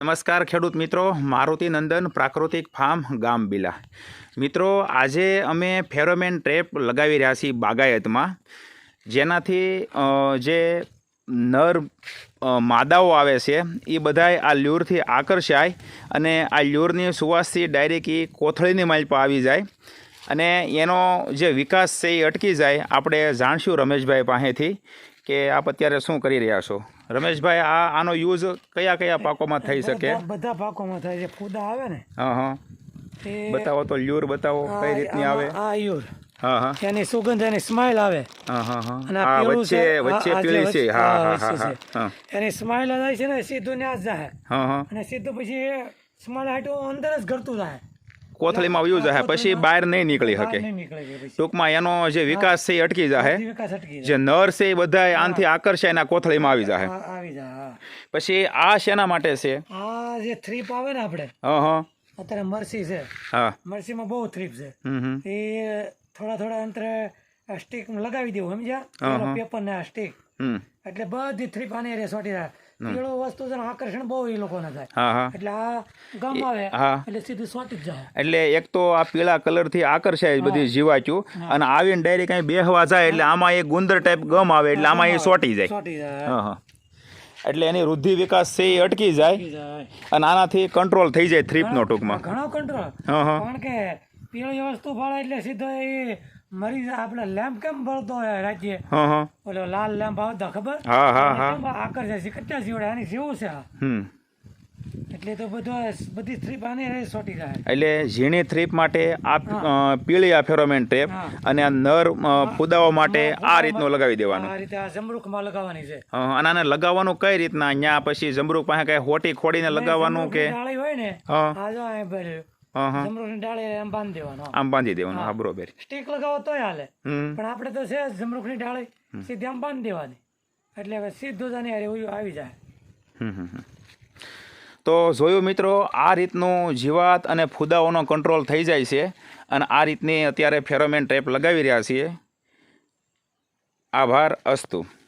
નમસ્કાર ખેડૂત મિત્રો, મારુતિ નંદન પ્રાકૃતિક ફાર્મ ગામ બીલા. મિત્રો, આજે અમે ફેરોમેન ટ્રેપ લગાવી રહ્યા છીએ બાગાયતમાં, જેનાથી જે નર માદાઓ આવે છે એ બધાય આ લ્યુરથી આકર્ષાય અને આ લ્યુરની સુવાસથી ડાયરેક્ટ એ કોથળીની માલપા આવી જાય અને એનો જે વિકાસ છે એ અટકી જાય. આપણે જાણશું રમેશભાઈ પાસેથી કે આપ અત્યારે શું કરી રહ્યા છો. રમેશભાઈ, આનો યુઝ કયા કયા પાકોમાં થઈ શકે? બધા પાકોમાં થાય છે. ફૂદા આવે ને, હા હા, બતાવો તો લ્યુર બતાવો કઈ રીતની આવે. આ લ્યુર, હા હા, એની સુગંધ, એની સ્માઇલ આવે. હા હા હા, અને આ વચ્ચે વચ્ચે પીળી છે. હા હા હા હા, એની સ્માઇલ જાય છે ને, સીધું ન્યા જ જાય. હા હા, અને સીધું પછી સ્માઇલ હાટું અંદર જ ઘરતું જાય, કોથળીમાં વ્યૂ જાય, પછી બહાર નહીં નીકળી શકે. ટૂંકમાં એનો જે વિકાસ છે એ અટકી જાય. જે નર છે એ બધા આનથી આકર્ષાય ના કોથળીમાં આવી જાય. પછી આ શેના માટે છે? આ જે થ્રીપ આવે ને આપણે, હા હા, અત્યારે મરસી છે, હા, મરસીમાં બહુ થ્રીપ છે. એ થોડા અંતરે સ્ટીક લગાવી દેવું, સમજ્યા? પેપર ને આ સ્ટીક, એટલે બધી થ્રીપ આને રે સોટી જાય. પીળો વસ્તુ છે, આકર્ષણ બહુ એ લોકોને થાય. એટલે આ ગમ આવે એટલે સીધું સોટી જ જાય. એટલે એક તો આ પીળા કલરથી આકર્ષાય બધી જીવાચ્યું, અને આવીને ડાયરેક્ટ અહીં બેહવા જાય એટલે આમાં એક ગુંદર ટાઈપ ગમ આવે એટલે આમાં એ સોટી જાય. હા હા, એટલે એની વૃદ્ધિ વિકાસ છે એ અટકી જાય અને આનાથી કંટ્રોલ થઈ જાય થ્રીપનો. ટૂંકમાં ઘણો કંટ્રોલ. કારણ કે પીળી વસ્તુ ફાળે એટલે સીધો એ મરી જાય. આપણે લેમ્પ કેમ બળતો હોય રાજ્ય, ઓલો લાલ લેમ્પ આવતા ખબર? હા હા હા, આકર્ષે છે કચ્ચા જીવડે, આની જેવું છે આ. એટલે તો બધી થ્રીપ આને સોટી જાય. એટલે ઝીણી થ્રીપ માટે આ પીળી આ ફેરોમેન ટ્રેપ, અને આ નર ફુદાઓ માટે આ રીતનું લગાવી દેવાનું. આ રીતે આ જમરૂખમાં લગાવવાની છે. અને આને લગાવવાનું કઈ રીતના? અહીંયા પછી જમરૂખ પાસે કઈ હોટી ખોડીને લગાવવાનું કે? ડાળી હોય ને, આ જો જમરૂખની ડાળી આમ બાંધી દેવાનું. આમ બાંધી દેવાનું. હા, બરોબર. સ્ટીક લગાવો તોય હાલે, પણ આપણે તો છે જમરૂખની ડાળી સીધી આમ બાંધી દેવાની, એટલે હવે સીધું જ આવી જાય. તો જોયું મિત્રો, આ રીતનું જીવાત અને ફુદાઓનો કંટ્રોલ થઈ જાય છે, અને આ રીતની અત્યારે ફેરોમેન ટ્રેપ લગાવી રહ્યા છીએ. આભાર. અસ્તુ.